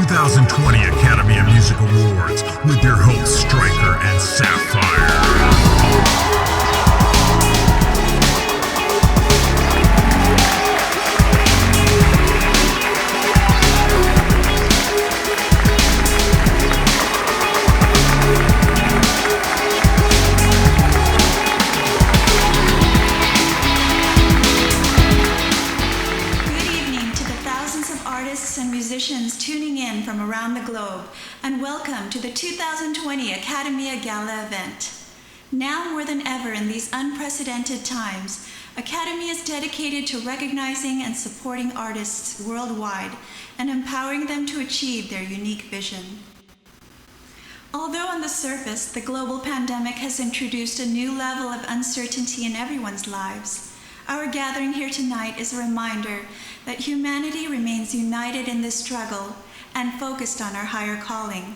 2020 Akademia Music Awards with your hosts Striker and Sapphire. Tuning in from around the globe, and welcome to the 2020 Akademia Gala Event. Now more than ever in these unprecedented times, Akademia is dedicated to recognizing and supporting artists worldwide and empowering them to achieve their unique vision. Although on the surface, the global pandemic has introduced a new level of uncertainty in everyone's lives, our gathering here tonight is a reminder that humanity remains united in this struggle and focused on our higher calling.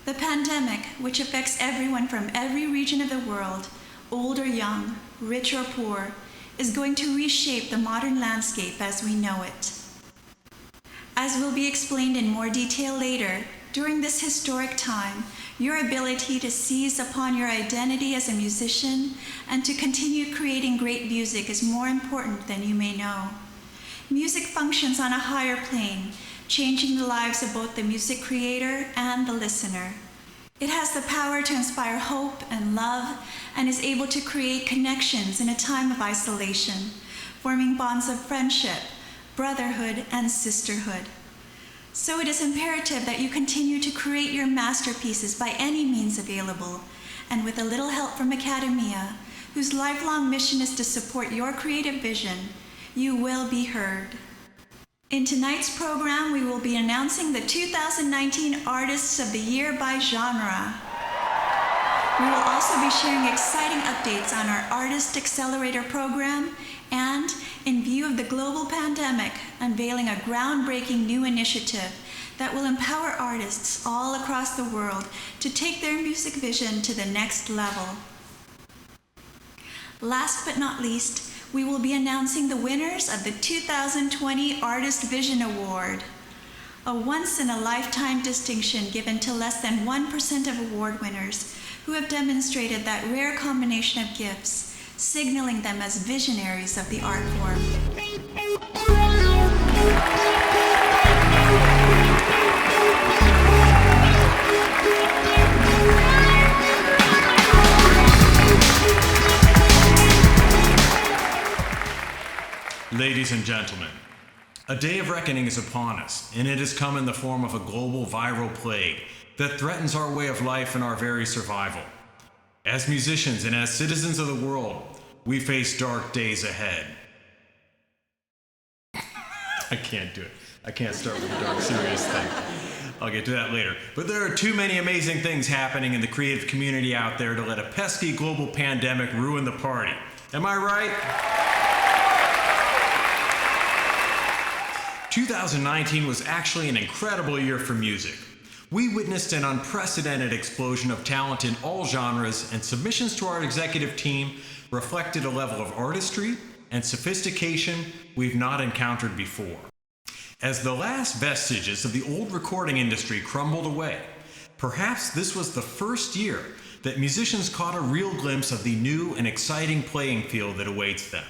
The pandemic, which affects everyone from every region of the world, old or young, rich or poor, is going to reshape the modern landscape as we know it. As will be explained in more detail later, during this historic time, your ability to seize upon your identity as a musician and to continue creating great music is more important than you may know. Music functions on a higher plane, changing the lives of both the music creator and the listener. It has the power to inspire hope and love and is able to create connections in a time of isolation, forming bonds of friendship, brotherhood, and sisterhood. So it is imperative that you continue to create your masterpieces by any means available, and with a little help from Akademia, whose lifelong mission is to support your creative vision, you will be heard. In tonight's program, we will be announcing the 2019 Artists of the Year by genre. We will also be sharing exciting updates on our Artist Accelerator program and, in view of the global pandemic, unveiling a groundbreaking new initiative that will empower artists all across the world to take their music vision to the next level. Last but not least, we will be announcing the winners of the 2020 Artist Vision Award, a once-in-a-lifetime distinction given to less than 1% of award winners who have demonstrated that rare combination of gifts, signaling them as visionaries of the art form. Ladies and gentlemen, a day of reckoning is upon us, and it has come in the form of a global viral plague that threatens our way of life and our very survival. As musicians and as citizens of the world, we face dark days ahead. I can't do it. I can't start with a dark, serious thing. I'll get to that later. But there are too many amazing things happening in the creative community out there to let a pesky global pandemic ruin the party. Am I right? 2019 was actually an incredible year for music. We witnessed an unprecedented explosion of talent in all genres, and submissions to our executive team reflected a level of artistry and sophistication we've not encountered before. As the last vestiges of the old recording industry crumbled away, perhaps this was the first year that musicians caught a real glimpse of the new and exciting playing field that awaits them.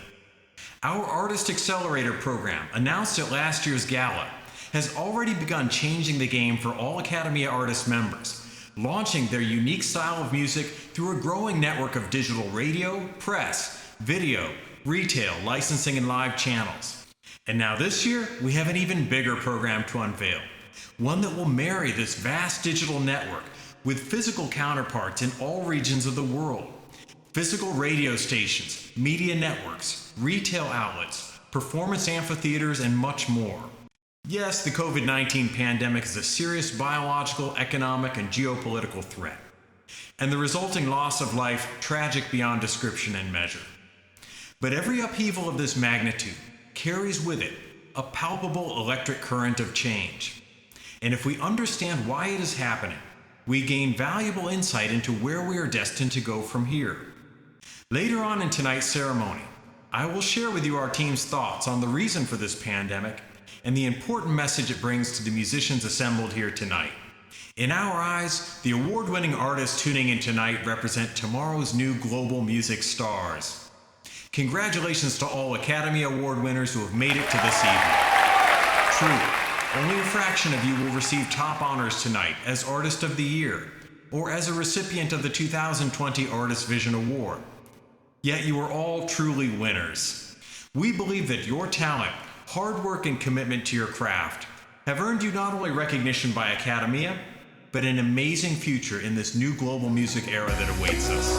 Our Artist Accelerator program, announced at last year's gala, has already begun changing the game for all Akademia artist members, launching their unique style of music through a growing network of digital radio, press, video, retail, licensing, and live channels. And now this year, we have an even bigger program to unveil, one that will marry this vast digital network with physical counterparts in all regions of the world. Physical radio stations, media networks, retail outlets, performance amphitheaters, and much more. Yes, the COVID-19 pandemic is a serious biological, economic, and geopolitical threat, and the resulting loss of life tragic beyond description and measure. But every upheaval of this magnitude carries with it a palpable electric current of change. And if we understand why it is happening, we gain valuable insight into where we are destined to go from here. Later on in tonight's ceremony, I will share with you our team's thoughts on the reason for this pandemic and the important message it brings to the musicians assembled here tonight. In our eyes, the award-winning artists tuning in tonight represent tomorrow's new global music stars. Congratulations to all Academy Award winners who have made it to this evening. True, only a fraction of you will receive top honors tonight as Artist of the Year, or as a recipient of the 2020 Artist Vision Award. Yet you are all truly winners. We believe that your talent, hard work, and commitment to your craft have earned you not only recognition by Akademia, but an amazing future in this new global music era that awaits us.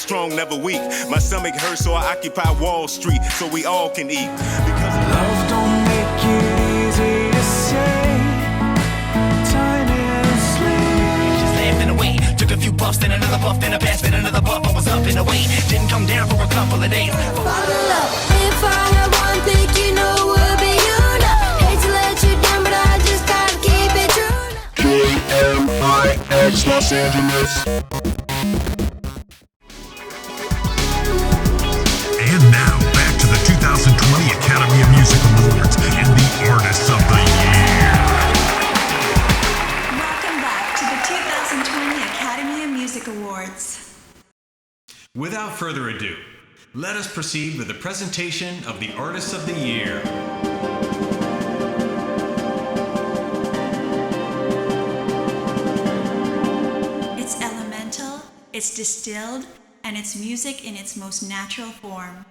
Strong, never weak. My stomach hurts, so I occupy Wall Street, so we all can eat. Because love don't make it easy to say. Time is sleep. Just laughing away. Took a few puffs, then another puff, then a pass, then another puff. I was up and away. Didn't come down for a couple of days. Fall in love. If I had one pick, you know it would be you now. Hate to let you down, but I just gotta keep it true now. KMIX Los Angeles. And now, back to the 2020 Academy of Music Awards and the Artists of the Year. Welcome back to the 2020 Academy of Music Awards. Without further ado, let us proceed with the presentation of the Artists of the Year. It's elemental, it's distilled, and it's music in its most natural form.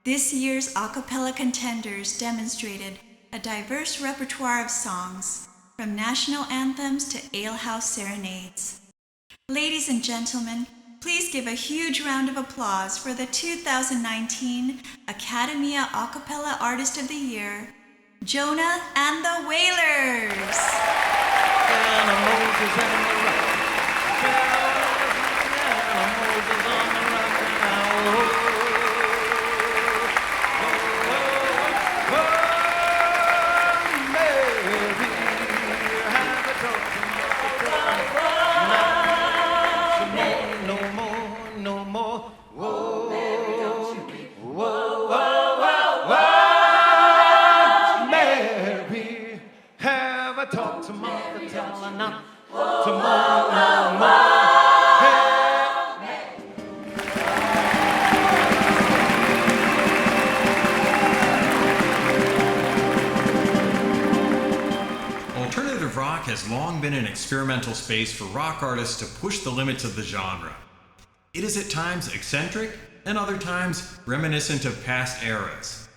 This year's a cappella contenders demonstrated a diverse repertoire of songs, from national anthems to alehouse serenades. Ladies and gentlemen, please give a huge round of applause for the 2019 Akademia A Cappella Artist of the Year, Jonah and the Wailers. Talk to mother, tell her not tomorrow. Alternative rock has long been an experimental space for rock artists to push the limits of the genre. It is at times eccentric and other times reminiscent of past eras.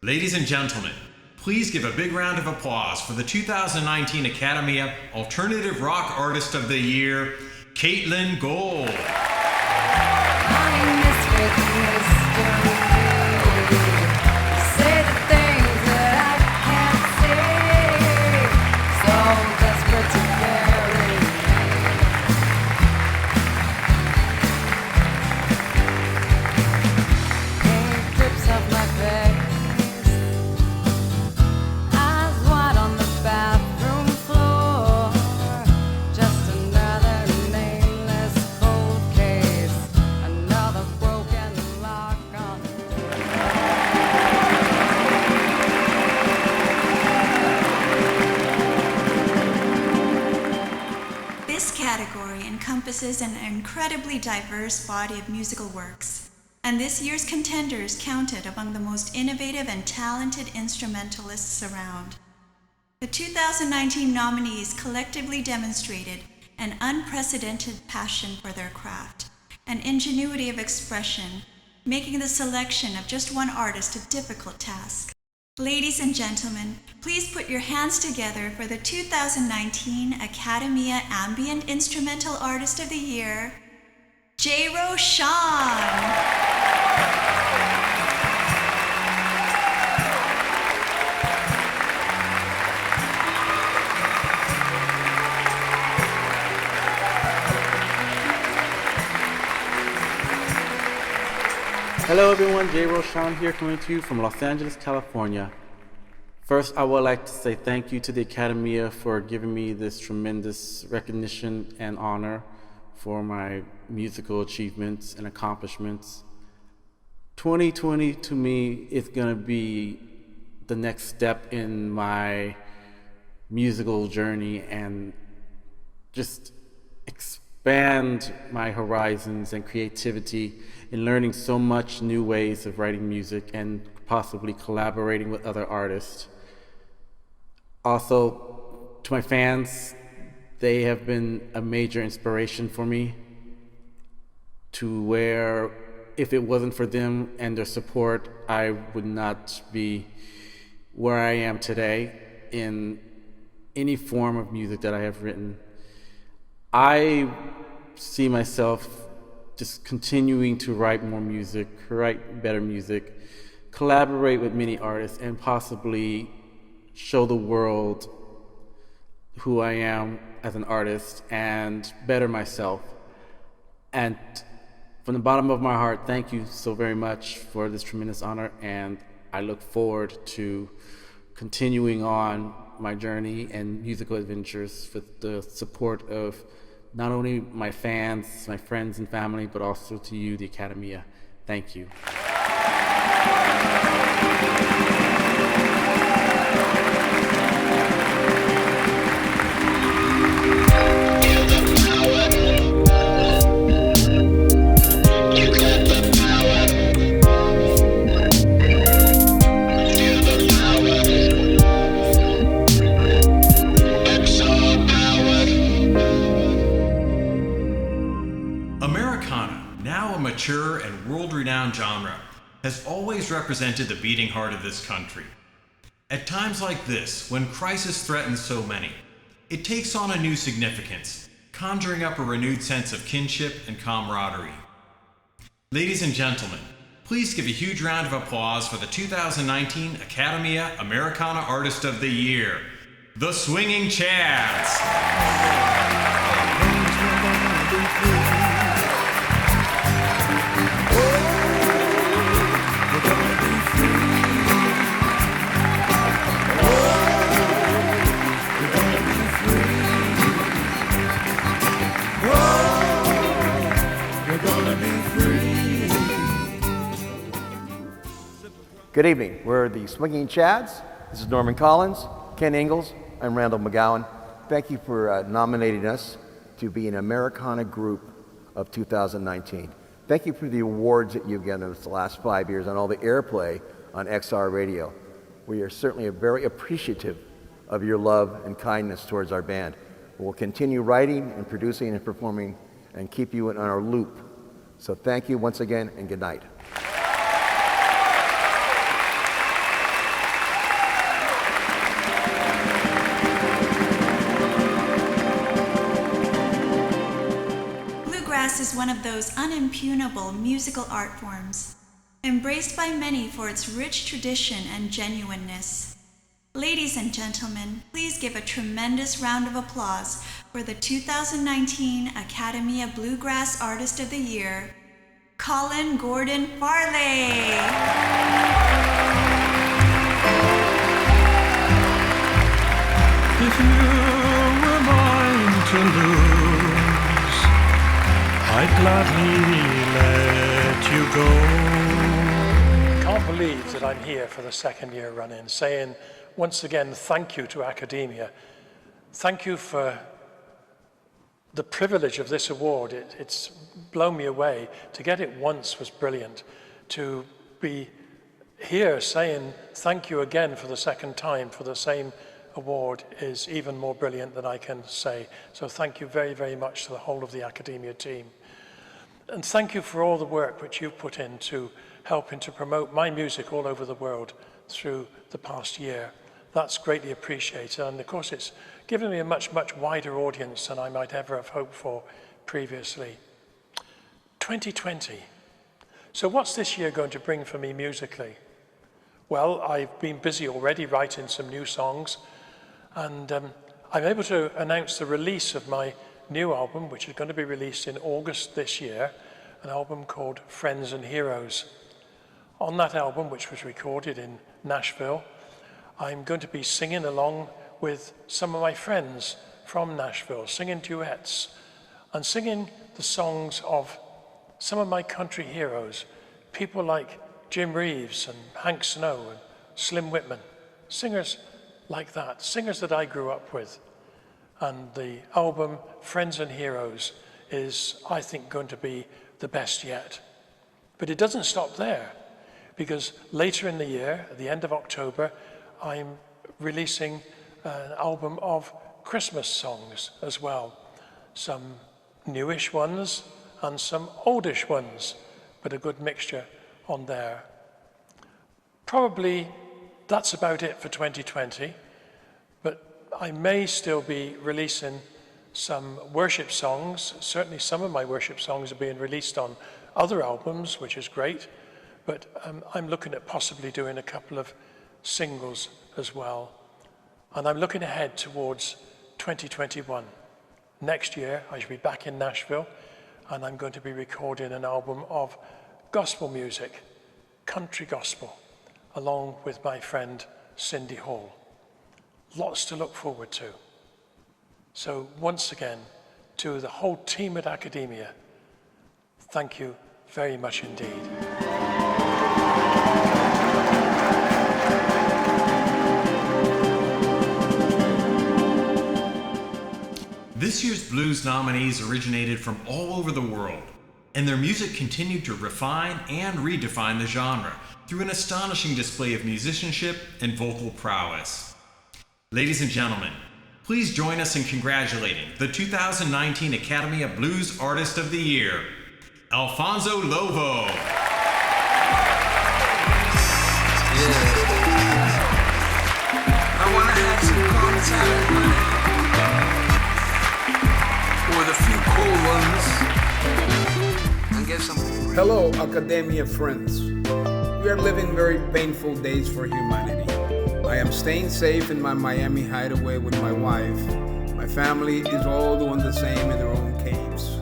Ladies and gentlemen, please give a big round of applause for the 2019 Akademia Alternative Rock Artist of the Year, Caitlin Gold. Encompasses an incredibly diverse body of musical works, and this year's contenders counted among the most innovative and talented instrumentalists around. The 2019 nominees collectively demonstrated an unprecedented passion for their craft, an ingenuity of expression, making the selection of just one artist a difficult task. Ladies and gentlemen, please put your hands together for the 2019 Akademia Ambient Instrumental Artist of the Year, J. Roshan. Hello everyone, J. Roshan here, coming to you from Los Angeles, California. First, I would like to say thank you to the Academia for giving me this tremendous recognition and honor for my musical achievements and accomplishments. 2020 to me is going to be the next step in my musical journey and just expand my horizons and creativity in learning so much new ways of writing music and possibly collaborating with other artists. Also, to my fans, they have been a major inspiration for me, to where if it wasn't for them and their support, I would not be where I am today in any form of music that I have written. I see myself just continuing to write more music, write better music, collaborate with many artists, and possibly show the world who I am as an artist and better myself. And from the bottom of my heart, thank you so very much for this tremendous honor, and I look forward to continuing on my journey and musical adventures with the support of not only my fans, my friends and family, but also to you, the Academia. Thank you. Mature and world-renowned genre, has always represented the beating heart of this country. At times like this, when crisis threatens so many, it takes on a new significance, conjuring up a renewed sense of kinship and camaraderie. Ladies and gentlemen, please give a huge round of applause for the 2019 Academia Americana Artist of the Year, the Swinging Chads. Good evening. We're the Swinging Chads. This is Norman Collins, Ken Ingalls. I'm Randall McGowan. Thank you for nominating us to be an Americana group of 2019. Thank you for the awards that you've given us the last 5 years and all the airplay on XR Radio. We are certainly very appreciative of your love and kindness towards our band. We'll continue writing and producing and performing and keep you in our loop. So thank you once again and good night. Bluegrass is one of those unimpugnable musical art forms, embraced by many for its rich tradition and genuineness. Ladies and gentlemen, please give a tremendous round of applause for the 2019 Academia Bluegrass Artist of the Year, Colin Gordon Farley. If you were mine to lose, I'd gladly let you go. I can't believe that I'm here for the second year run-in, saying once again thank you to Academia. Thank you for the privilege of this award. It's blown me away. To get it once was brilliant. To be here saying thank you again for the second time for the same award is even more brilliant than I can say. So thank you very, very much to the whole of the Academia team. And thank you for all the work which you put into helping to promote my music all over the world through the past year. That's greatly appreciated. And of course, it's given me a much, much wider audience than I might ever have hoped for previously. 2020. So what's this year going to bring for me musically? Well, I've been busy already writing some new songs, and I'm able to announce the release of my new album, which is going to be released in August this year, an album called Friends and Heroes. On that album, which was recorded in Nashville, I'm going to be singing along with some of my friends from Nashville, singing duets and singing the songs of some of my country heroes, people like Jim Reeves and Hank Snow and Slim Whitman, singers like that, singers that I grew up with. And the album Friends and Heroes is, I think, going to be the best yet. But it doesn't stop there, because later in the year, at the end of October, I'm releasing an album of Christmas songs as well. Some newish ones and some oldish ones, but a good mixture on there. Probably that's about it for 2020, but I may still be releasing some worship songs. Certainly some of my worship songs are being released on other albums, which is great, but I'm looking at possibly doing a couple of singles as well. And I'm looking ahead towards 2021. Next year, I shall be back in Nashville, and I'm going to be recording an album of gospel music, country gospel, along with my friend Cindy Hall. Lots to look forward to. So once again, to the whole team at Akademia, thank you very much indeed. This year's blues nominees originated from all over the world, and their music continued to refine and redefine the genre through an astonishing display of musicianship and vocal prowess. Ladies and gentlemen, please join us in congratulating the 2019 Akademia Blues Artist of the Year, Alfonso Lovo. I want to have some contact with a few cool ones and get some. Hello, Akademia friends. We are living very painful days for humanity. I am staying safe in my Miami hideaway with my wife. My family is all doing the same in their own caves.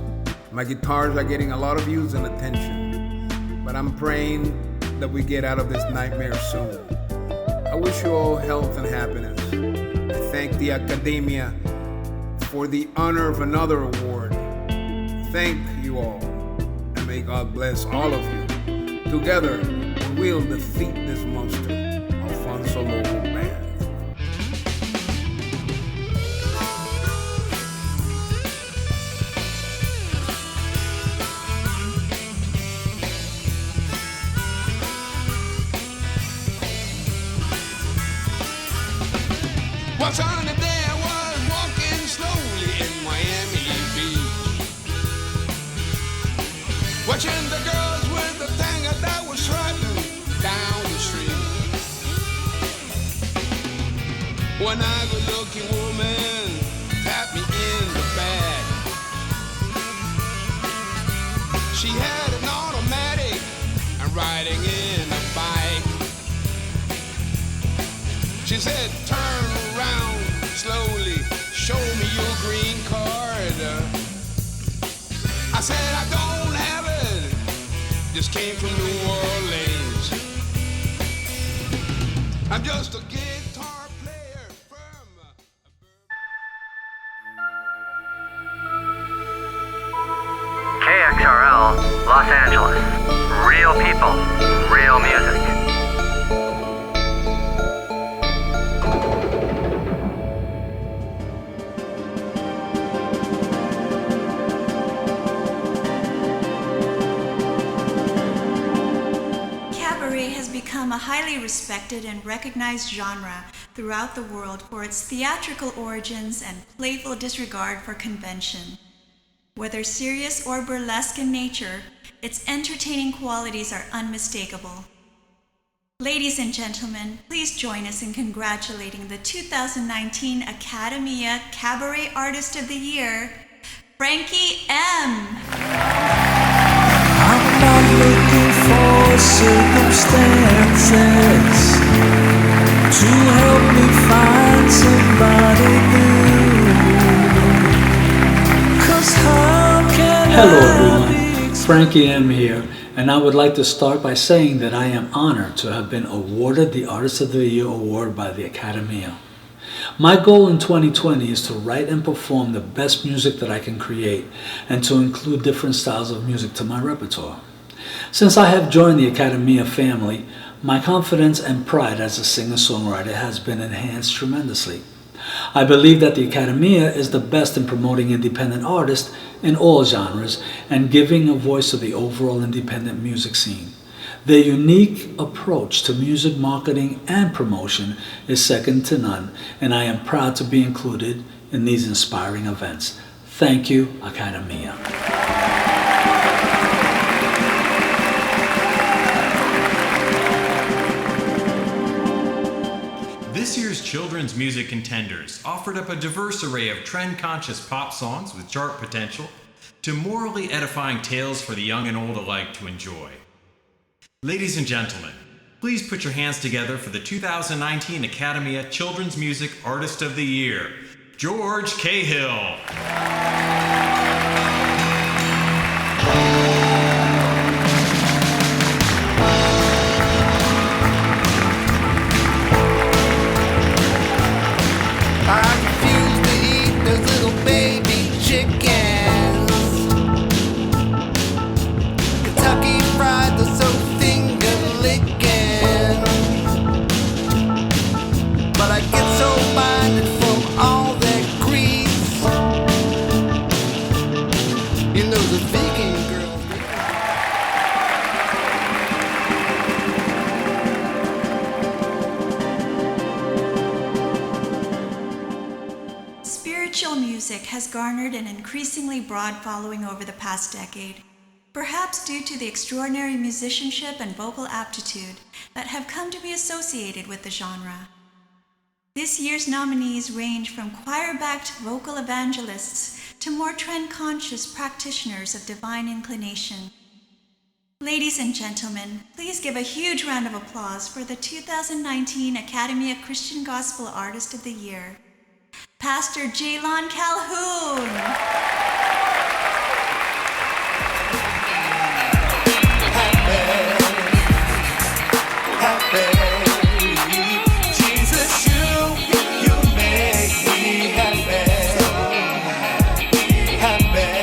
My guitars are getting a lot of views and attention, but I'm praying that we get out of this nightmare soon. I wish you all health and happiness. I thank the Akademia for the honor of another award. Thank you all, and may God bless all of you. Together, we'll defeat this monster, Alfonso Lobo Band. One sunny day I was walking slowly in Miami Beach, watching the girls with the thing that was strutting down the street. One good-looking woman tapped me in the back. She had an automatic and riding in a bike. She said, "Turn around slowly, show me your green card." I said, "I don't have it, just came from New Orleans. I'm just a guitar player from KXRL, Los Angeles. Real people, real music. Become a highly respected and recognized genre throughout the world for its theatrical origins and playful disregard for convention. Whether serious or burlesque in nature, its entertaining qualities are unmistakable. Ladies and gentlemen, please join us in congratulating the 2019 Akademia Cabaret Artist of the Year, Frankie M. I'm not looking for circumstances to help me find somebody new. 'Cause how can Hello everyone, Frankie M here, and I would like to start by saying that I am honored to have been awarded the Artist of the Year award by the Akademia. My goal in 2020 is to write and perform the best music that I can create and to include different styles of music to my repertoire. Since I have joined the Akademia family, my confidence and pride as a singer-songwriter has been enhanced tremendously. I believe that the Akademia is the best in promoting independent artists in all genres and giving a voice to the overall independent music scene. Their unique approach to music marketing and promotion is second to none, and I am proud to be included in these inspiring events. Thank you, Akademia. This year's children's music contenders offered up a diverse array of trend-conscious pop songs with chart potential to morally edifying tales for the young and old alike to enjoy. Ladies and gentlemen, please put your hands together for the 2019 Akademia Children's Music Artist of the Year, George Cahill. Spiritual music has garnered an increasingly broad following over the past decade, perhaps due to the extraordinary musicianship and vocal aptitude that have come to be associated with the genre. This year's nominees range from choir-backed vocal evangelists to more trend-conscious practitioners of divine inclination. Ladies and gentlemen, please give a huge round of applause for the 2019 Akademia Christian Gospel Artist of the Year, Pastor Jalon Calhoun. Jesus, you make me happy,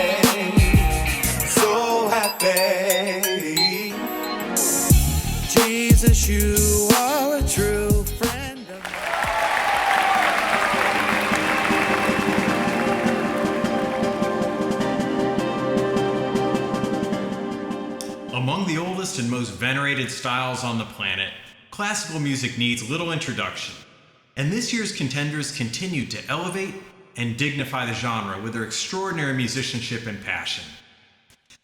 so happy. Jesus, you are a true friend of mine. Among the oldest and most venerated styles on the planet, classical music needs little introduction, and this year's contenders continue to elevate and dignify the genre with their extraordinary musicianship and passion.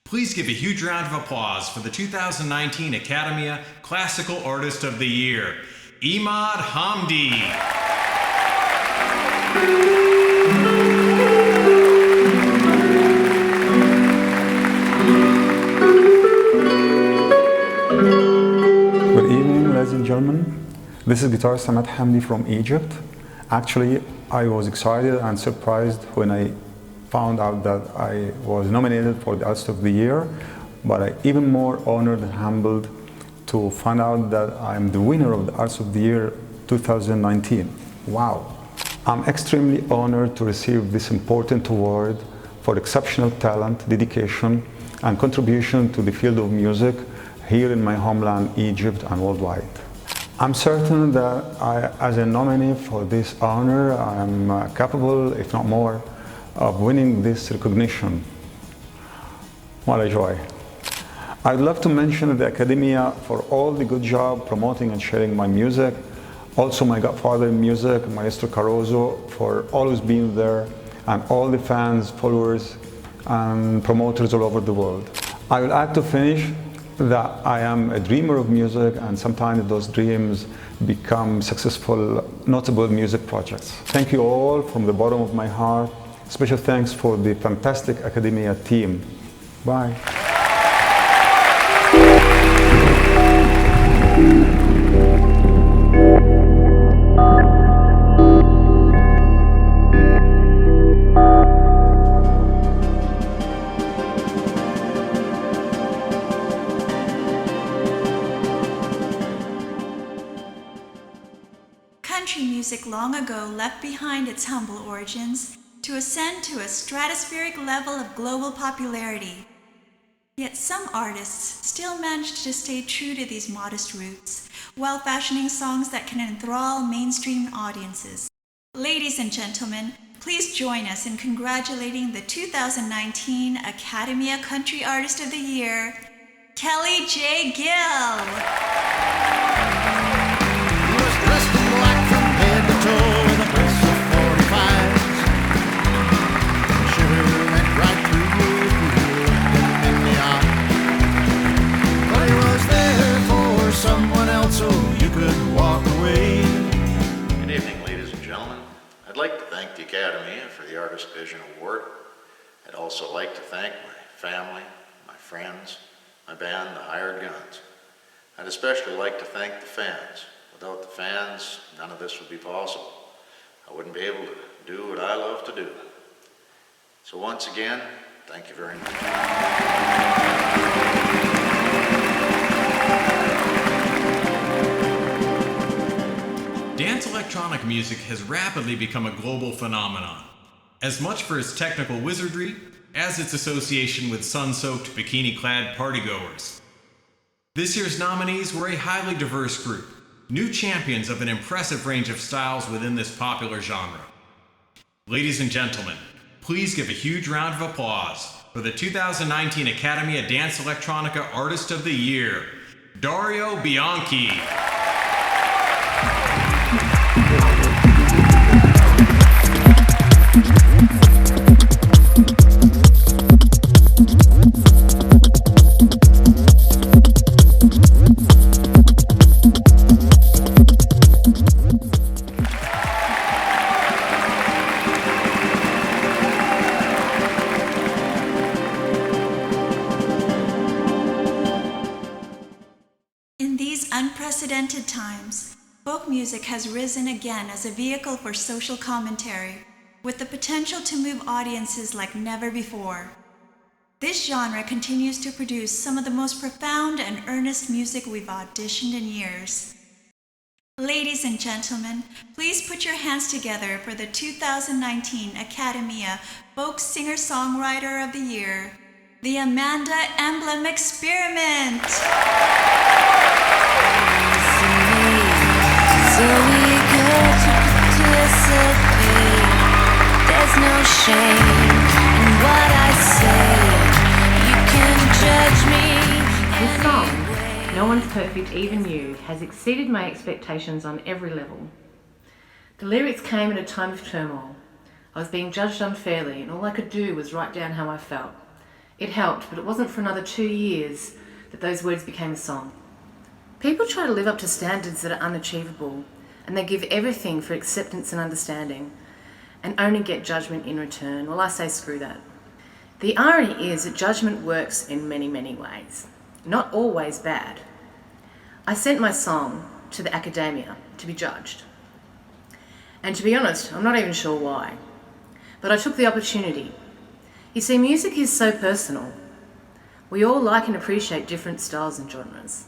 Please give a huge round of applause for the 2019 Akademia Classical Artist of the Year, Imad Hamdi. Good evening, ladies and gentlemen. This is guitarist Imad Hamdi from Egypt. Actually, I was excited and surprised when I found out that I was nominated for the Artist of the Year, but I even more honored and humbled to find out that I'm the winner of the Artist of the Year 2019. Wow. I'm extremely honored to receive this important award for exceptional talent, dedication, and contribution to the field of music here in my homeland, Egypt, and worldwide. I'm certain that as a nominee for this honor, I'm capable, if not more, of winning this recognition. What a joy. I'd love to mention the Akademia for all the good job promoting and sharing my music. Also my godfather in music, Maestro Caruso, for always being there, and all the fans, followers, and promoters all over the world. I will add to finish that I am a dreamer of music, and sometimes those dreams become successful, notable music projects. Thank you all from the bottom of my heart. Special thanks for the fantastic Akademia team. Bye. music long ago left behind its humble origins to ascend to a stratospheric level of global popularity. Yet some artists still manage to stay true to these modest roots, while fashioning songs that can enthrall mainstream audiences. Ladies and gentlemen, please join us in congratulating the 2019 Akademia Country Artist of the Year, Kelly J. Gill. He was dressed in black from head to toe with a brace of 45s. The shiver went right through you if you looked him in the eye. But he was there for someone else so you could walk away. Good evening, ladies and gentlemen. I'd like to thank the Akademia for the Artist Vision Award. I'd also like to thank my family, my friends, my band, the Hired Guns. I'd especially like to thank the fans. Without the fans, none of this would be possible. I wouldn't be able to do what I love to do. So once again, thank you very much. Dance electronic music has rapidly become a global phenomenon, as much for its technical wizardry as its association with sun-soaked, bikini-clad partygoers. This year's nominees were a highly diverse group, new champions of an impressive range of styles within this popular genre. Ladies and gentlemen, please give a huge round of applause for the 2019 Akademia Dance Electronica Artist of the Year, Dario Bianchi. In these unprecedented times, folk music has risen again as a vehicle for social commentary, with the potential to move audiences like never before. This genre continues to produce some of the most profound and earnest music we've auditioned in years. Ladies and gentlemen, please put your hands together for the 2019 Akademia Folk Singer-Songwriter of the Year, the Amanda Emblem Experiment. So we could participate. There's no shame in what I say. You can judge me. This song, No One's Perfect, Even You, has exceeded my expectations on every level. The lyrics came at a time of turmoil. I was being judged unfairly, and all I could do was write down how I felt. It helped, but it wasn't for another 2 years that those words became a song. People try to live up to standards that are unachievable, and they give everything for acceptance and understanding, and only get judgment in return. Well, I say screw that. The irony is that judgment works in many, many ways, not always bad. I sent my song to the Akademia to be judged. And to be honest, I'm not even sure why. But I took the opportunity. You see, music is so personal. We all like and appreciate different styles and genres.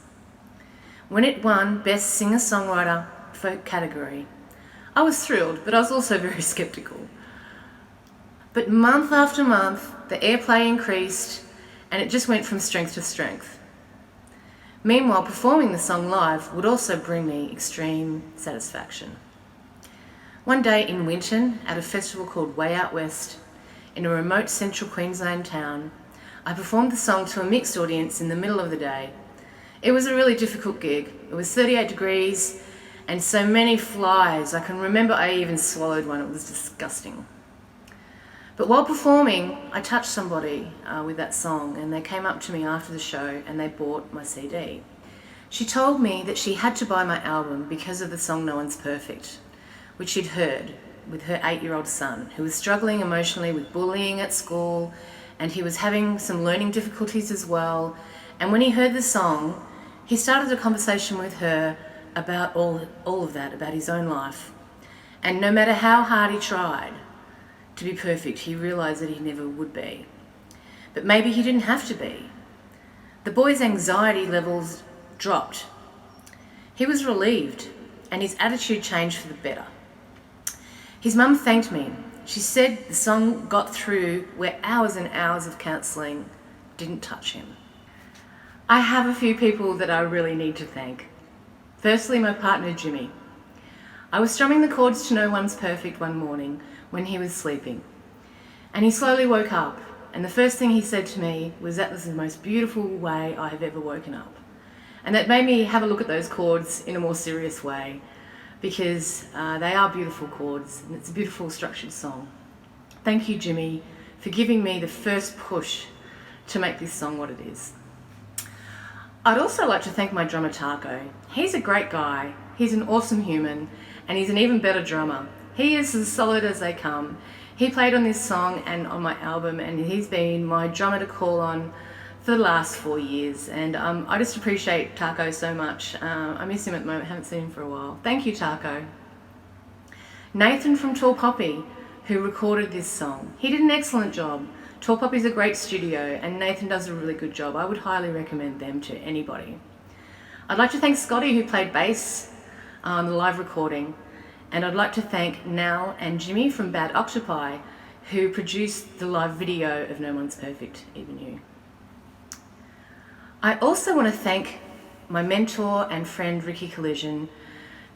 When it won Best Singer-Songwriter Folk category, I was thrilled, but I was also very skeptical. But month after month, the airplay increased, and it just went from strength to strength. Meanwhile, performing the song live would also bring me extreme satisfaction. One day in Winton, at a festival called Way Out West, in a remote central Queensland town, I performed the song to a mixed audience in the middle of the day. It was a really difficult gig. It was 38 degrees and so many flies. I can remember I even swallowed one. It was disgusting. But while performing, I touched somebody with that song, and they came up to me after the show and they bought my CD. She told me that she had to buy my album because of the song No One's Perfect, which she'd heard with her 8-year-old son, who was struggling emotionally with bullying at school, and he was having some learning difficulties as well. And when he heard the song, he started a conversation with her about all of that, about his own life. And no matter how hard he tried to be perfect, he realised that he never would be. But maybe he didn't have to be. The boy's anxiety levels dropped. He was relieved, and his attitude changed for the better. His mum thanked me. She said the song got through where hours and hours of counselling didn't touch him. I have a few people that I really need to thank. Firstly, my partner Jimmy. I was strumming the chords to No One's Perfect one morning when he was sleeping. And he slowly woke up, and the first thing he said to me was that was the most beautiful way I have ever woken up. And that made me have a look at those chords in a more serious way, because they are beautiful chords, and it's a beautiful structured song. Thank you, Jimmy, for giving me the first push to make this song what it is. I'd also like to thank my drummer Taco. He's a great guy, he's an awesome human, and he's an even better drummer. He is as solid as they come. He played on this song and on my album, and he's been my drummer to call on for the last 4 years, and I just appreciate Taco so much. I miss him at the moment, haven't seen him for a while. Thank you, Taco. Nathan from Tall Poppy, who recorded this song. He did an excellent job. Tall Poppy's a great studio, and Nathan does a really good job. I would highly recommend them to anybody. I'd like to thank Scotty, who played bass on the live recording, and I'd like to thank Nal and Jimmy from Bad Octopi, who produced the live video of No One's Perfect, Even You. I also want to thank my mentor and friend Ricky Collision,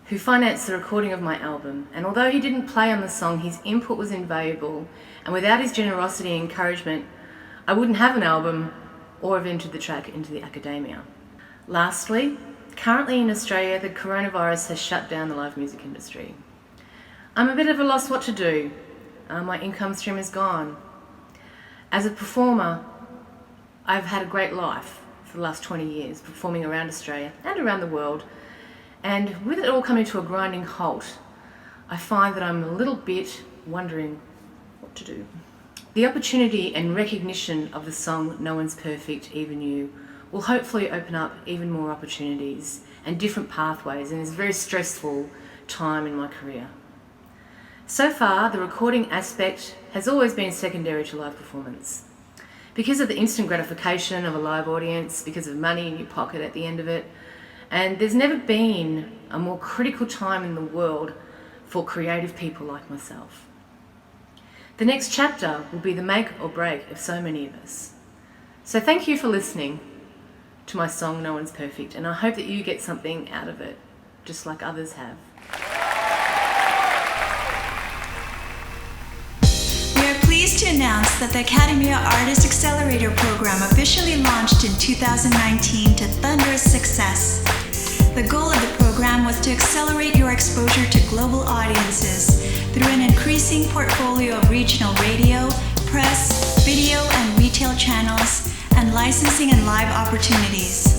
who financed the recording of my album, and although he didn't play on the song, his input was invaluable, and without his generosity and encouragement, I wouldn't have an album or have entered the track into the Akademia. Lastly, currently in Australia, the coronavirus has shut down the live music industry. I'm a bit of a loss what to do. My income stream is gone. As a performer, I've had a great life for the last 20 years, performing around Australia and around the world. And with it all coming to a grinding halt, I find that I'm a little bit wondering what to do. The opportunity and recognition of the song No One's Perfect, Even You will hopefully open up even more opportunities and different pathways in this very stressful time in my career. So far, the recording aspect has always been secondary to live performance. Because of the instant gratification of a live audience, because of money in your pocket at the end of it, and there's never been a more critical time in the world for creative people like myself. The next chapter will be the make or break of so many of us. So thank you for listening to my song No One's Perfect, and I hope that you get something out of it, just like others have. We are pleased to announce that the Akademia Artist Accelerator Program officially launched in 2019 to thunderous success. The goal of the program was to accelerate your exposure to global audiences through an increasing portfolio of regional radio, press, video, and retail channels, and licensing and live opportunities.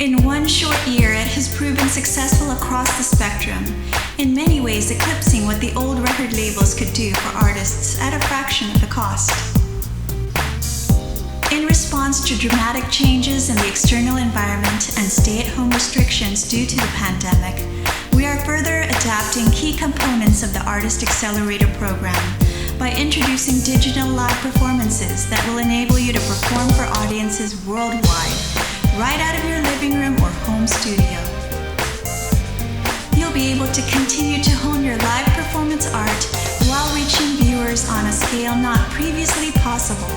In one short year, it has proven successful across the spectrum, in many ways eclipsing what the old record labels could do for artists at a fraction of the cost. In response to dramatic changes in the external environment and stay-at-home restrictions due to the pandemic, we are further adapting key components of the Artist Accelerator program by introducing digital live performances that will enable you to perform for audiences worldwide, right out of your living room or home studio. You'll be able to continue to hone your live performance art while reaching viewers on a scale not previously possible.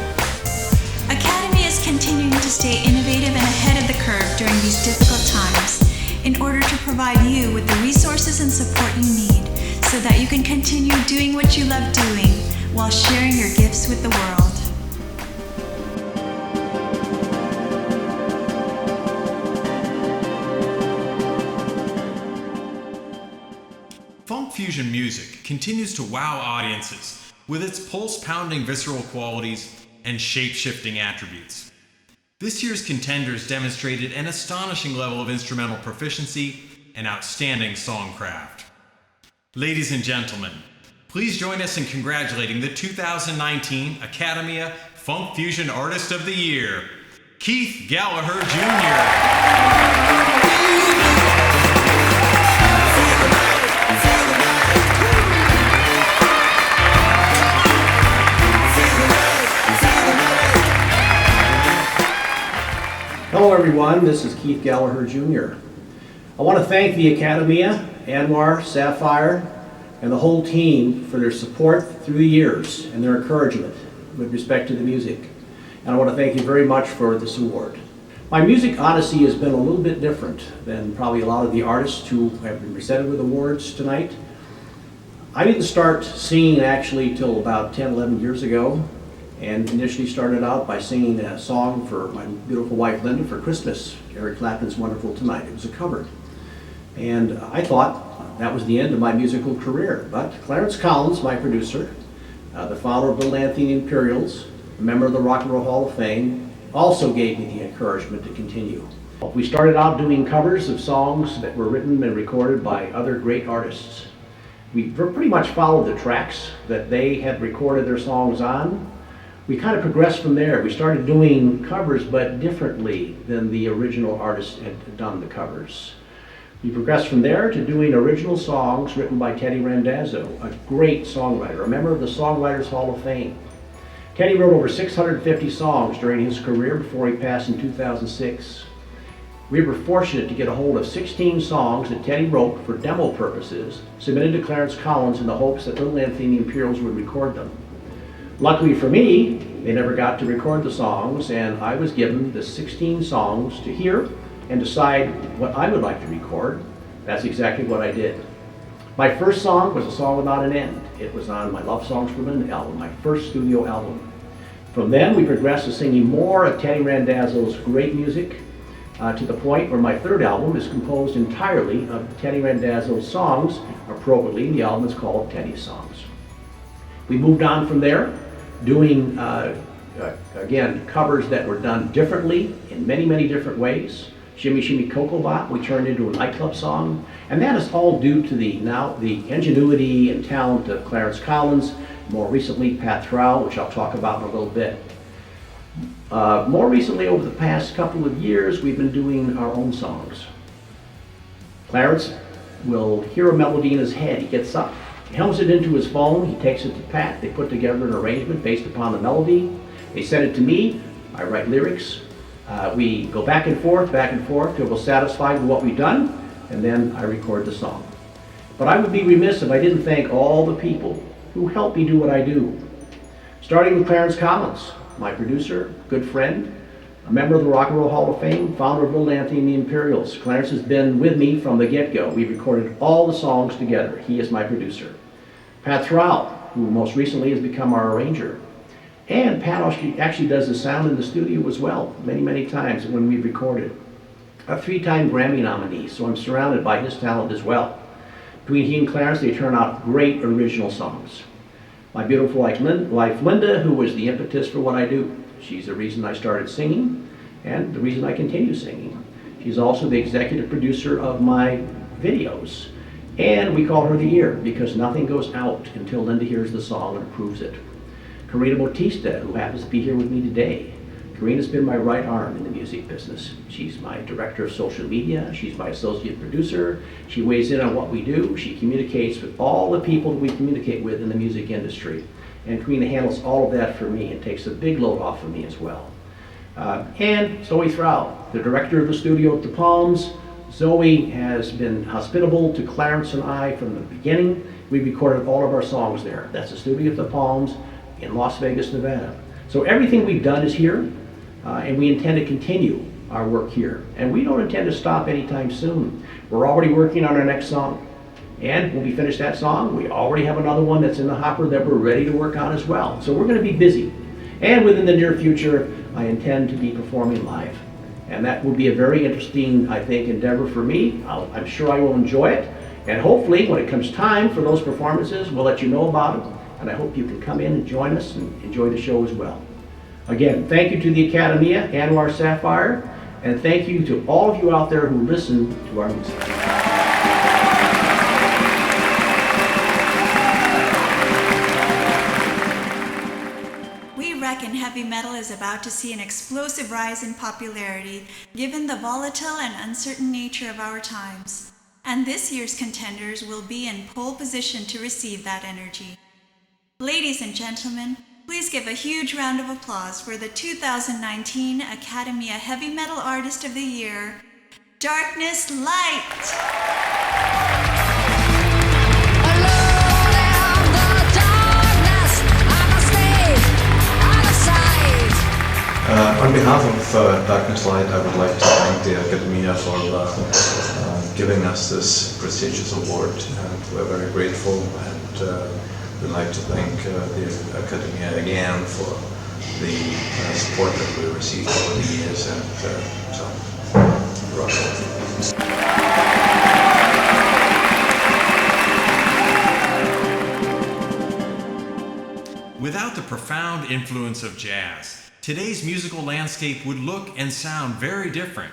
Akademia is continuing to stay innovative and ahead of the curve during these difficult times in order to provide you with the resources and support you need so that you can continue doing what you love doing while sharing your gifts with the world. Funk fusion music continues to wow audiences with its pulse-pounding visceral qualities and shape-shifting attributes. This year's contenders demonstrated an astonishing level of instrumental proficiency and outstanding songcraft. Ladies and gentlemen, please join us in congratulating the 2019 Akademia Funk Fusion Artist of the Year, Keith Gallagher Jr. Hello everyone, this is Keith Gallagher Jr. I want to thank the Akademia, Anwar, Sapphire, and the whole team for their support through the years and their encouragement with respect to the music. And I want to thank you very much for this award. My music odyssey has been a little bit different than probably a lot of the artists who have been presented with awards tonight. I didn't start singing actually till about 10, 11 years ago, and initially started out by singing a song for my beautiful wife Linda for Christmas, Eric Clapton's Wonderful Tonight. It was a cover. And I thought that was the end of my musical career. But Clarence Collins, my producer, the founder of Little Anthony Imperials, a member of the Rock and Roll Hall of Fame, also gave me the encouragement to continue. We started out doing covers of songs that were written and recorded by other great artists. We pretty much followed the tracks that they had recorded their songs on. We kind of progressed from there. We started doing covers, but differently than the original artist had done the covers. We progressed from there to doing original songs written by Teddy Randazzo, a great songwriter, a member of the Songwriters Hall of Fame. Teddy wrote over 650 songs during his career before he passed in 2006. We were fortunate to get a hold of 16 songs that Teddy wrote for demo purposes, submitted to Clarence Collins in the hopes that Little Anthony Imperials would record them. Luckily for me, they never got to record the songs, and I was given the 16 songs to hear and decide what I would like to record. That's exactly what I did. My first song was A Song Without an End. It was on my Love Songs for Linda album, my first studio album. From then, we progressed to singing more of Teddy Randazzo's great music, to the point where my third album is composed entirely of Teddy Randazzo's songs. Appropriately, the album is called Teddy's Songs. We moved on from there, doing, again, covers that were done differently in many, many different ways. Shimmy Shimmy Cocoa Bop, we turned into a nightclub song, and that is all due to the ingenuity and talent of Clarence Collins, more recently Pat Thrall, which I'll talk about in a little bit. More recently, over the past couple of years, we've been doing our own songs. Clarence will hear a melody in his head. He gets up, he hums it into his phone, he takes it to Pat, they put together an arrangement based upon the melody, they send it to me, I write lyrics, we go back and forth till we're satisfied with what we've done, and then I record the song. But I would be remiss if I didn't thank all the people who helped me do what I do. Starting with Clarence Collins, my producer, good friend, a member of the Rock and Roll Hall of Fame, founder of Little Anthony and the Imperials. Clarence has been with me from the get-go. We've recorded all the songs together. He is my producer. Pat Thrall, who most recently has become our arranger. And Pat actually does the sound in the studio as well, many, many times when we've recorded. A 3-time Grammy nominee, so I'm surrounded by his talent as well. Between he and Clarence, they turn out great original songs. My beautiful wife Linda, who was the impetus for what I do. She's the reason I started singing and the reason I continue singing. She's also the executive producer of my videos. And we call her the ear because nothing goes out until Linda hears the song and approves it. Karina Bautista, who happens to be here with me today. Karina's been my right arm in the music business. She's my director of social media. She's my associate producer. She weighs in on what we do. She communicates with all the people that we communicate with in the music industry. And Karina handles all of that for me and takes a big load off of me as well. And Zoe Thrall, the director of the studio at the Palms. Zoe has been hospitable to Clarence and I from the beginning. We recorded all of our songs there. That's the studio at the Palms in Las Vegas, Nevada. So everything we've done is here, and we intend to continue our work here. And we don't intend to stop anytime soon. We're already working on our next song. And when we finish that song, we already have another one that's in the hopper that we're ready to work on as well. So we're going to be busy. And within the near future, I intend to be performing live. And that will be a very interesting, I think, endeavor for me. I'm sure I will enjoy it. And hopefully, when it comes time for those performances, we'll let you know about it. And I hope you can come in and join us and enjoy the show as well. Again, thank you to the Akademia, Anwar Sapphire, and thank you to all of you out there who listen to our music. We reckon heavy metal is about to see an explosive rise in popularity given the volatile and uncertain nature of our times. And this year's contenders will be in pole position to receive that energy. Ladies and gentlemen, please give a huge round of applause for the 2019 Akademia Heavy Metal Artist of the Year, Darkness Light! Hello! On behalf of Darkness Light, I would like to thank the Akademia for giving us this prestigious award, and we're very grateful, and we'd like to thank the Akademia again for the support that we received over the years, and so, rock on. Without the profound influence of jazz, today's musical landscape would look and sound very different.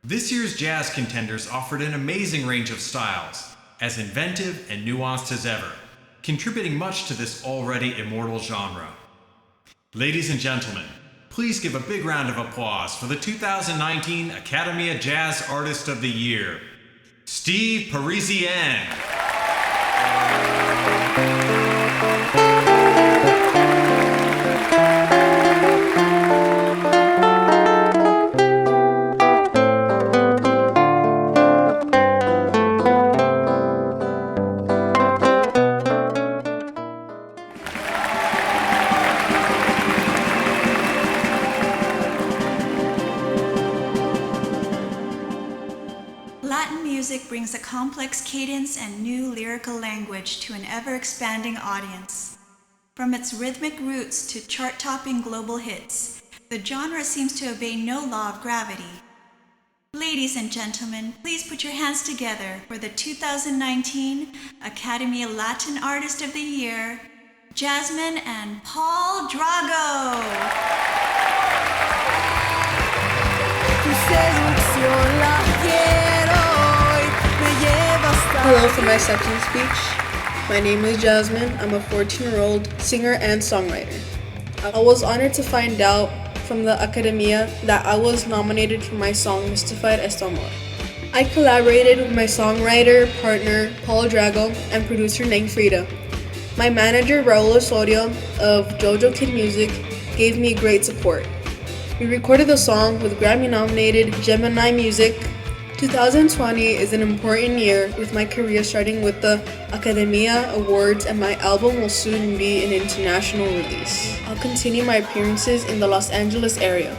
This year's jazz contenders offered an amazing range of styles, as inventive and nuanced as ever, contributing much to this already immortal genre. Ladies and gentlemen, please give a big round of applause for the 2019 Akademia Jazz Artist of the Year, Steve Parisien. Latin music brings a complex cadence and new lyrical language to an ever-expanding audience. From its rhythmic roots to chart-topping global hits, the genre seems to obey no law of gravity. Ladies and gentlemen, please put your hands together for the 2019 Akademia Latin Artist of the Year, Jasmine and Paul Drago. Hello for my acceptance speech. My name is Jasmine. I'm a 14-year-old singer and songwriter. I was honored to find out from the Akademia that I was nominated for my song Mystified Es Tu Amor. I collaborated with my songwriter partner Paul Drago and producer Nang Frida. My manager Raul Osorio of JoJo Kid Music gave me great support. We recorded the song with Grammy-nominated Gemini Music. 2020 is an important year with my career starting with the Akademia Awards, and my album will soon be an international release. I'll continue my appearances in the Los Angeles area,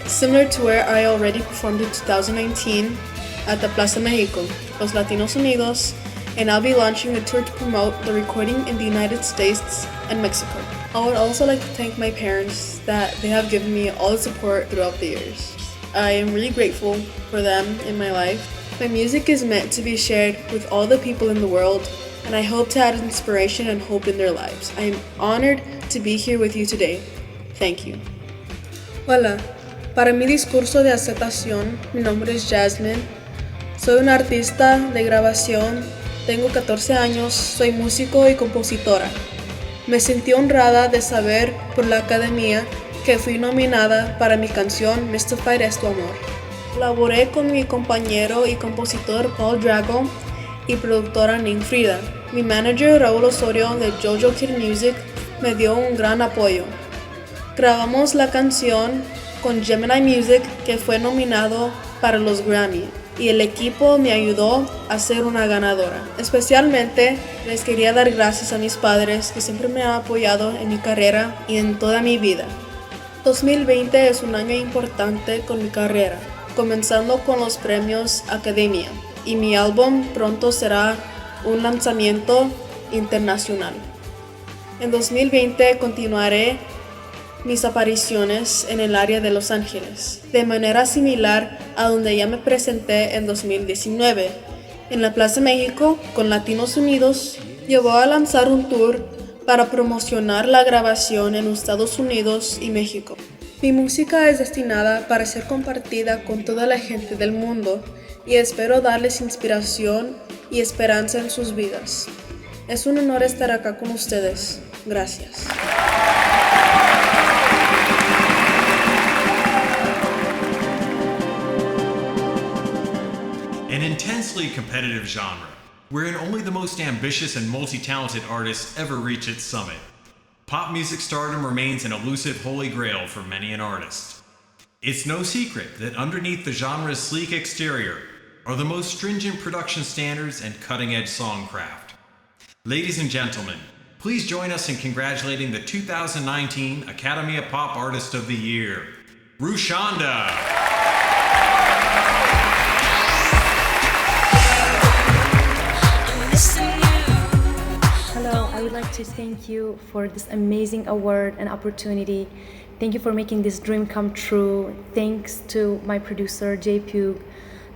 similar to where I already performed in 2019 at the Plaza Mexico, Los Latinos Unidos, and I'll be launching a tour to promote the recording in the United States and Mexico. I would also like to thank my parents that they have given me all the support throughout the years. I am really grateful for them in my life. My music is meant to be shared with all the people in the world, and I hope to add inspiration and hope in their lives. I am honored to be here with you today. Thank you. Hola, para mi discurso de aceptación, mi nombre es Jasmine. Soy una artista de grabación, tengo 14 años, soy músico y compositora. Me sentí honrada de saber por la Academia que fui nominada para mi canción Mystified Es Tu Amor. Colaboré con mi compañero y compositor Paul Drago y productora Nang Frida. Mi manager Raul Osorio de JoJo Kid Music me dio un gran apoyo. Grabamos la canción con Gemini Music, que fue nominado para los Grammy, y el equipo me ayudó a ser una ganadora. Especialmente les quería dar gracias a mis padres, que siempre me han apoyado en mi carrera y en toda mi vida. 2020 es un año importante con mi carrera, comenzando con los premios Akademia, y mi álbum pronto será un lanzamiento internacional. En 2020 continuaré mis apariciones en el área de Los Ángeles, de manera similar a donde ya me presenté en 2019, en la Plaza México con Latinos Unidos. Yo voy a lanzar un tour para promocionar la grabación en Estados Unidos y México. Mi música es destinada para ser compartida con toda la gente del mundo y espero darles inspiración y esperanza en sus vidas. Es un honor estar acá con ustedes. Gracias. An intensely competitive genre, wherein only the most ambitious and multi-talented artists ever reach its summit. Pop music stardom remains an elusive holy grail for many an artist. It's no secret that underneath the genre's sleek exterior are the most stringent production standards and cutting-edge songcraft. Ladies and gentlemen, please join us in congratulating the 2019 Akademia Pop Artist of the Year, Rushanda. Hello, I would like to thank you for this amazing award and opportunity. Thank you for making this dream come true. Thanks to my producer, Jay Pugh,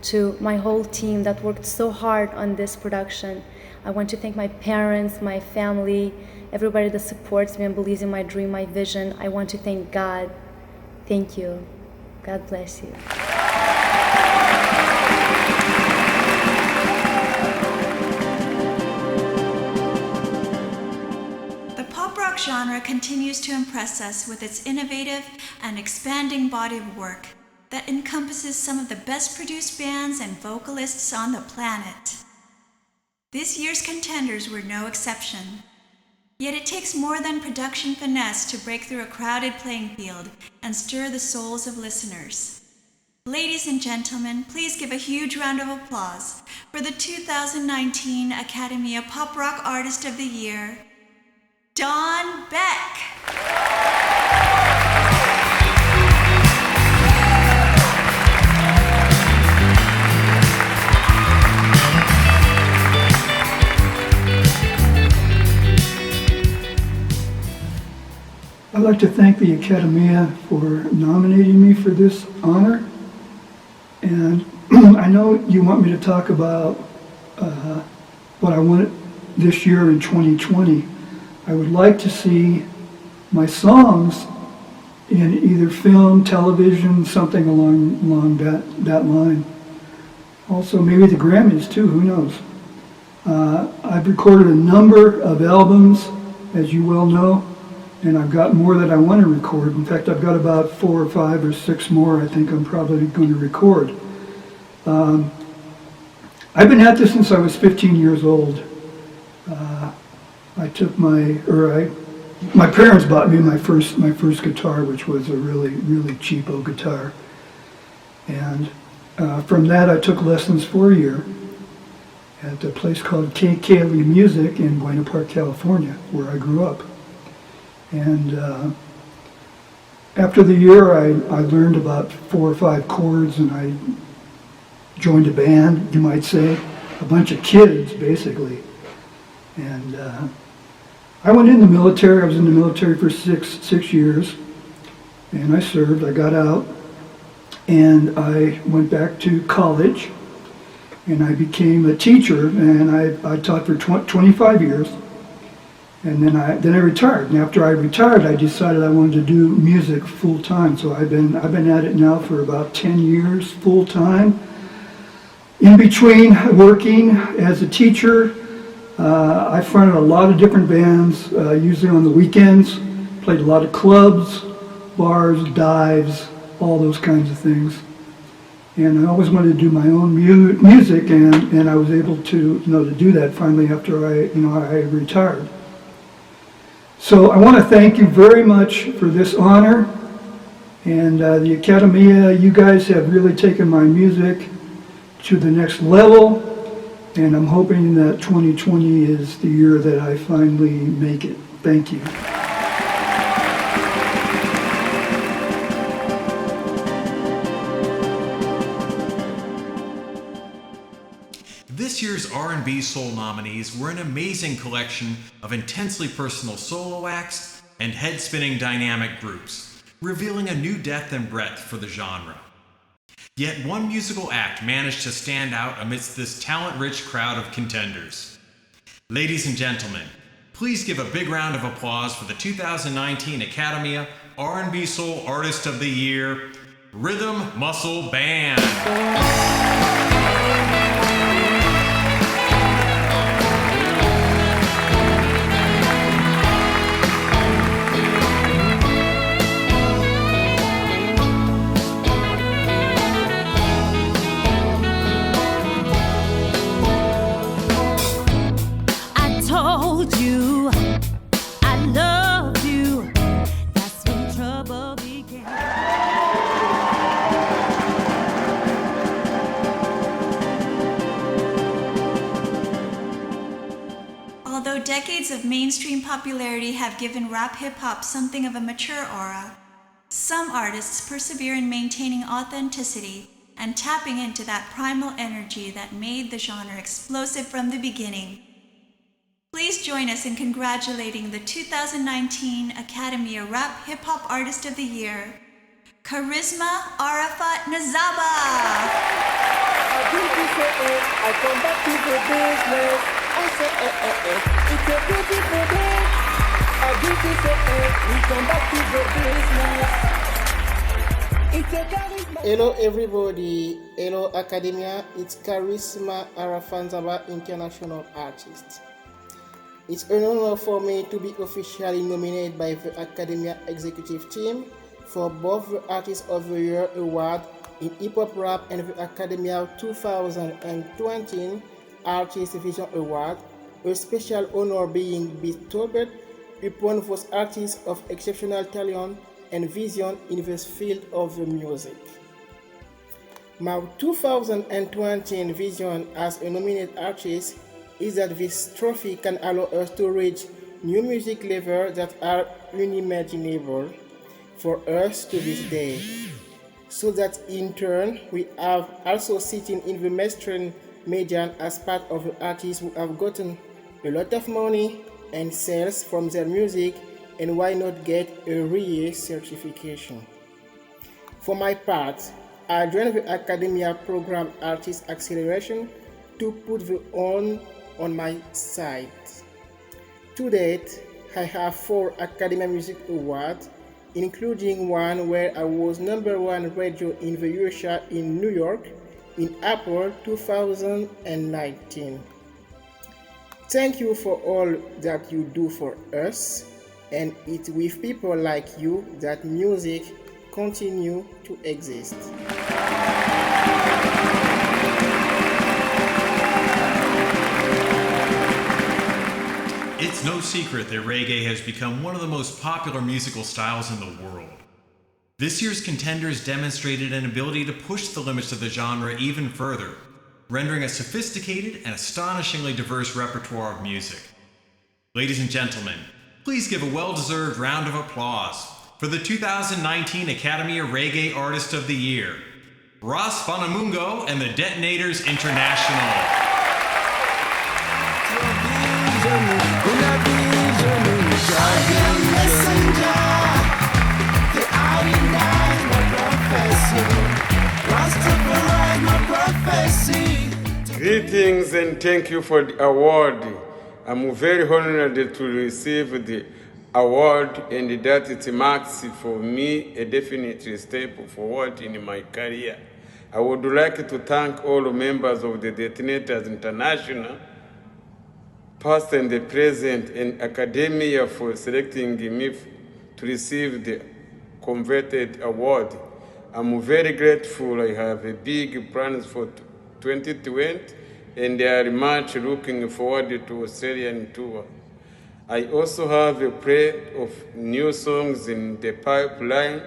to my whole team that worked so hard on this production. I want to thank my parents, my family, everybody that supports me and believes in my dream, my vision. I want to thank God. Thank you. God bless you. The pop rock genre continues to impress us with its innovative and expanding body of work that encompasses some of the best produced bands and vocalists on the planet. This year's contenders were no exception. Yet it takes more than production finesse to break through a crowded playing field and stir the souls of listeners. Ladies and gentlemen, please give a huge round of applause for the 2019 Akademia Pop Rock Artist of the Year, Don Beck. I'd like to thank the Akademia for nominating me for this honor. And I know you want me to talk about what I want this year in 2020. I would like to see my songs in either film, television, something along that line. Also, maybe the Grammys too, who knows. I've recorded a number of albums, as you well know, and I've got more that I want to record. In fact, I've got about 4 or 5 or 6 more I think I'm probably going to record. I've been at this since I was 15 years old. I took my parents bought me my first guitar, which was a really cheapo guitar. And from that I took lessons for a year at a place called KKLE Music in Buena Park, California, where I grew up. And after the year, I learned about 4 or 5 chords, and I joined a band, you might say, a bunch of kids, basically. And I went in the military. I was in the military for six years, and I served. I got out, and I went back to college, and I became a teacher, and I taught for 25 years. And then I retired. And after I retired, I decided I wanted to do music full time. So I've been at it now for about 10 years full time. In between working as a teacher, I fronted a lot of different bands, usually on the weekends. Played a lot of clubs, bars, dives, all those kinds of things. And I always wanted to do my own music, and I was able to do that finally after I retired. So I want to thank you very much for this honor, and the Akademia, you guys have really taken my music to the next level, and I'm hoping that 2020 is the year that I finally make it. Thank you. This year's R&B Soul nominees were an amazing collection of intensely personal solo acts and head-spinning dynamic groups, revealing a new depth and breadth for the genre. Yet one musical act managed to stand out amidst this talent-rich crowd of contenders. Ladies and gentlemen, please give a big round of applause for the 2019 Akademia R&B Soul Artist of the Year, Rhythm Muscle Band. Although decades of mainstream popularity have given rap hip-hop something of a mature aura, Some artists persevere in maintaining authenticity and tapping into that primal energy that made the genre explosive from the beginning. Please join us in congratulating the 2019 Akademia Rap Hip Hop Artist of the Year, Charisma Arafat Nazaba. I come back to the business. I say, it's a beautiful day. I we come back to the business. It's a charisma. Hello everybody. Hello Academia. It's Charisma Arafat Nazaba, international artist. It's an honor for me to be officially nominated by the Academia executive team for both the Artist of the Year award in Hip Hop Rap and the Academia 2020 Artist Vision Award, a special honor being bestowed upon those artists of exceptional talent and vision in the field of the music. My 2020 vision as a nominated artist is that this trophy can allow us to reach new music levels that are unimaginable for us to this day, so that in turn we have also sitting in the mainstream media as part of the artists who have gotten a lot of money and sales from their music, and why not get a RIE certification. For my part, I joined the Academia program Artist Acceleration to put the on my side. To date, I have 4 Academia Music Awards, including one where I was #1 radio in the USA in New York in April 2019. Thank you for all that you do for us, and it's with people like you that music continue to exist. It's no secret that reggae has become one of the most popular musical styles in the world. This year's contenders demonstrated an ability to push the limits of the genre even further, rendering a sophisticated and astonishingly diverse repertoire of music. Ladies and gentlemen, please give a well-deserved round of applause for the 2019 Akademia Reggae Artist of the Year, Ras Bonamungo and the Detonators International. Greetings and thank you for the award. I'm very honored to receive the award, and that it marks for me a definite step forward in my career. I would like to thank all members of the Detonators International, past and the present, and Academia for selecting me to receive the coveted award. I'm very grateful. I have a big plans for 2020, and they are much looking forward to Australian tour. I also have a play of new songs in the pipeline,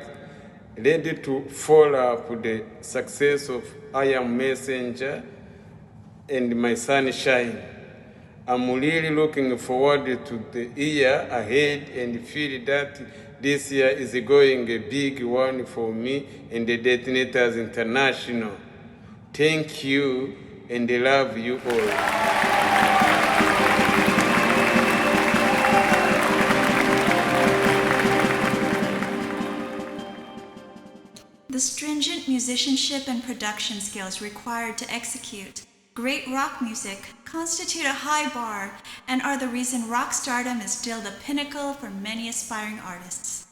ready to follow up the success of I Am Messenger and My Sunshine. I'm really looking forward to the year ahead and feel that this year is going a big one for me and the Detonators International. Thank you, and I love you all. The stringent musicianship and production skills required to execute great rock music constitute a high bar and are the reason rock stardom is still the pinnacle for many aspiring artists.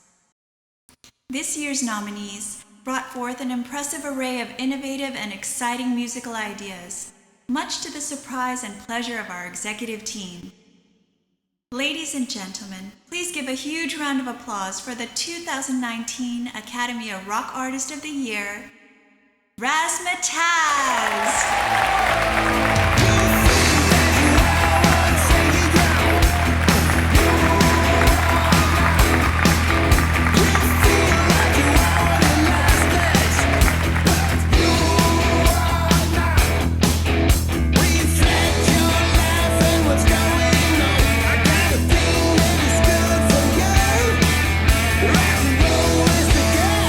This year's nominees brought forth an impressive array of innovative and exciting musical ideas, much to the surprise and pleasure of our executive team. Ladies and gentlemen, please give a huge round of applause for the 2019 Akademia Rock Artist of the Year, Razzmatazz! Rock and roll is the game.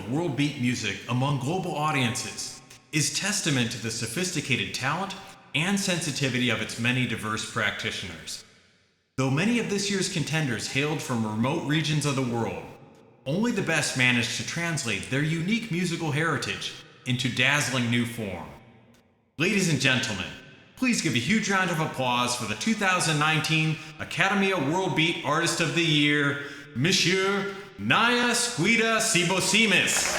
of world beat music among global audiences is testament to the sophisticated talent and sensitivity of its many diverse practitioners. Though many of this year's contenders hailed from remote regions of the world, only the best managed to translate their unique musical heritage into dazzling new form. Ladies and gentlemen, please give a huge round of applause for the 2019 Akademia World Beat Artist of the Year, Monsieur Naya Squida Sibosimis.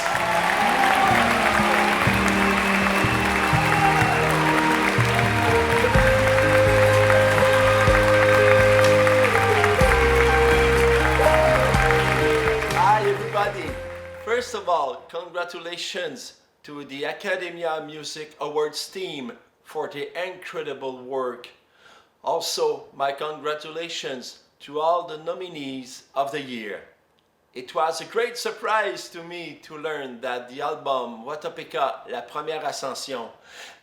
Hi everybody. First of all, congratulations to the Akademia Music Awards team for the incredible work. Also, my congratulations to all the nominees of the year. It was a great surprise to me to learn that the album Watopeka, La Première Ascension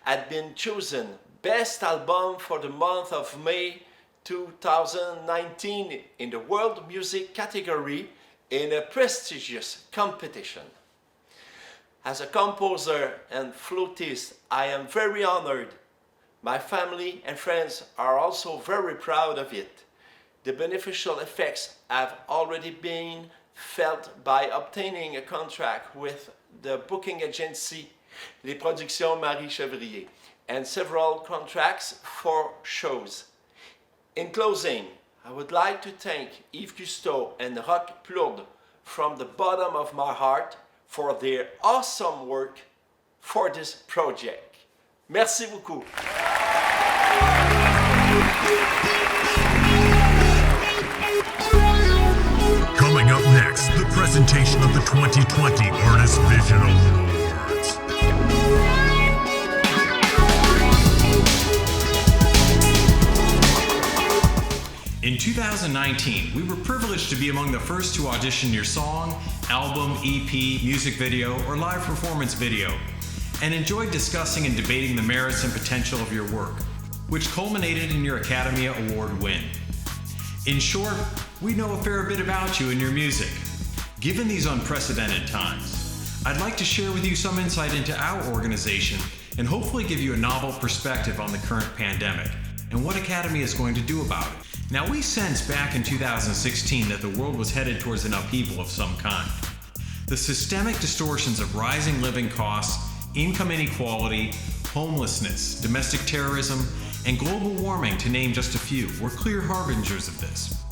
had been chosen Best Album for the month of May 2019 in the World Music category in a prestigious competition. As a composer and flutist, I am very honored. My family and friends are also very proud of it. The beneficial effects have already been felt by obtaining a contract with the booking agency Les Productions Marie Chevrier and several contracts for shows. In closing, I would like to thank Yves Cousteau and Roch Plourde from the bottom of my heart for their awesome work for this project. Merci beaucoup. Coming up next, the presentation of the 2020 Artist Vision Awards. In 2019, we were privileged to be among the first to audition your song, album, EP, music video, or live performance video, and enjoyed discussing and debating the merits and potential of your work, which culminated in your Akademia Award win. In short, we know a fair bit about you and your music. Given these unprecedented times, I'd like to share with you some insight into our organization and hopefully give you a novel perspective on the current pandemic and what Akademia is going to do about it. Now, we sensed back in 2016 that the world was headed towards an upheaval of some kind. The systemic distortions of rising living costs, income inequality, homelessness, domestic terrorism, and global warming, to name just a few, were clear harbingers of this.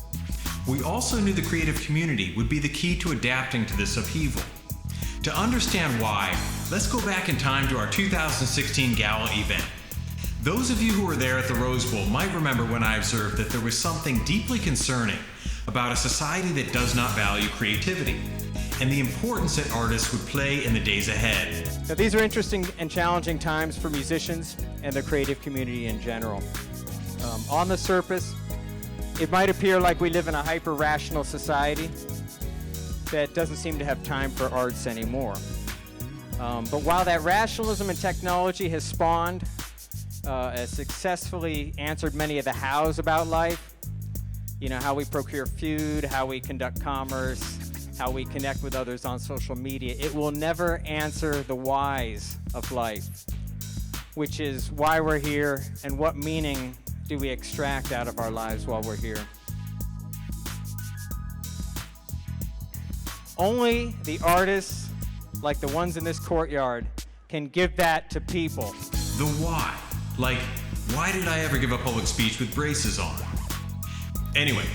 We also knew the creative community would be the key to adapting to this upheaval. To understand why, let's go back in time to our 2016 Gala event. Those of you who were there at the Rose Bowl might remember when I observed that there was something deeply concerning about a society that does not value creativity and the importance that artists would play in the days ahead. Now, these are interesting and challenging times for musicians and the creative community in general. On the surface, it might appear like we live in a hyper-rational society that doesn't seem to have time for arts anymore. But while that rationalism and technology has spawned, has successfully answered many of the hows about life, you know, how we procure food, how we conduct commerce, how we connect with others on social media, it will never answer the whys of life, which is why we're here and what meaning do we extract out of our lives while we're here. Only the artists, like the ones in this courtyard, can give that to people. The why. Like, why did I ever give a public speech with braces on? Anyway,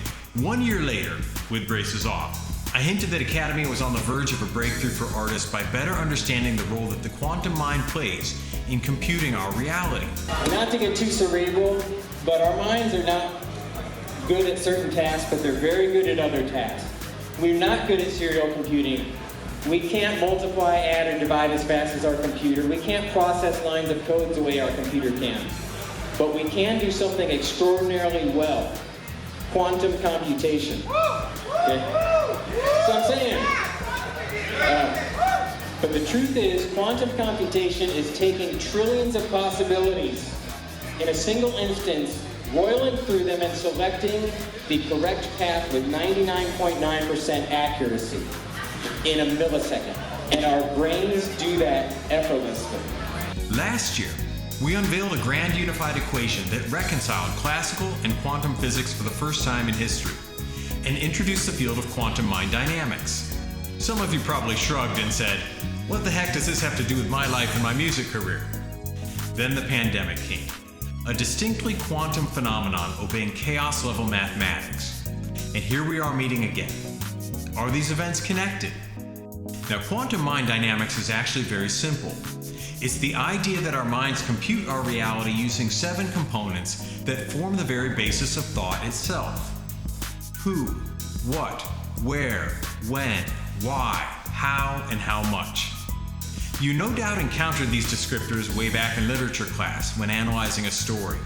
1 year later, with braces off, I hinted that Akademia was on the verge of a breakthrough for artists by better understanding the role that the quantum mind plays in computing our reality. Not to get too cerebral, but our minds are not good at certain tasks, but they're very good at other tasks. We're not good at serial computing. We can't multiply, add, or divide as fast as our computer. We can't process lines of code the way our computer can. But we can do something extraordinarily well. Quantum computation. Okay? So I'm saying, but the truth is, quantum computation is taking trillions of possibilities in a single instance, roiling through them and selecting the correct path with 99.9% accuracy in a millisecond. and our brains do that effortlessly. Last year, we unveiled a grand unified equation that reconciled classical and quantum physics for the first time in history, and introduced the field of quantum mind dynamics. Some of you probably shrugged and said, "What the heck does this have to do with my life and my music career?" Then the pandemic came, a distinctly quantum phenomenon obeying chaos-level mathematics. And here we are meeting again. Are these events connected? Now, quantum mind dynamics is actually very simple. It's the idea that our minds compute our reality using 7 components that form the very basis of thought itself. Who, what, where, when, why, how, and how much. You no doubt encountered these descriptors way back in literature class when analyzing a story.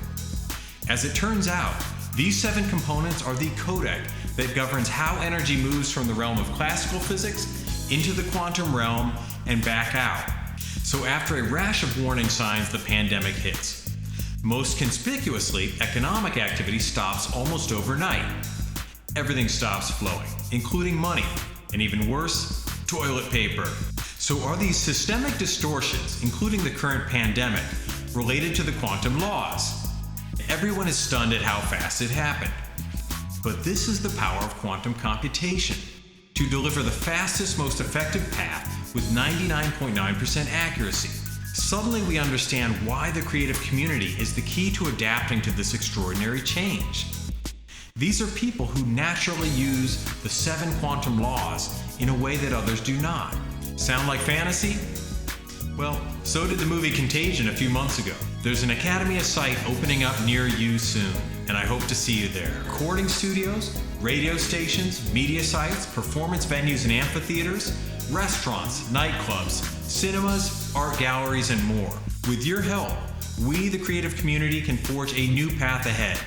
As it turns out, these 7 components are the codec that governs how energy moves from the realm of classical physics into the quantum realm and back out. So after a rash of warning signs, the pandemic hits. Most conspicuously, economic activity stops almost overnight. Everything stops flowing, including money, and even worse, toilet paper. So are these systemic distortions, including the current pandemic, related to the quantum laws? Everyone is stunned at how fast it happened. But this is the power of quantum computation, to deliver the fastest, most effective path with 99.9% accuracy. Suddenly we understand why the creative community is the key to adapting to this extraordinary change. These are people who naturally use the 7 quantum laws in a way that others do not. Sound like fantasy? Well, so did the movie Contagion a few months ago. There's an Akademia site opening up near you soon, and I hope to see you there. Recording studios, radio stations, media sites, performance venues and amphitheaters, restaurants, nightclubs, cinemas, art galleries, and more. With your help, we, the creative community, can forge a new path ahead.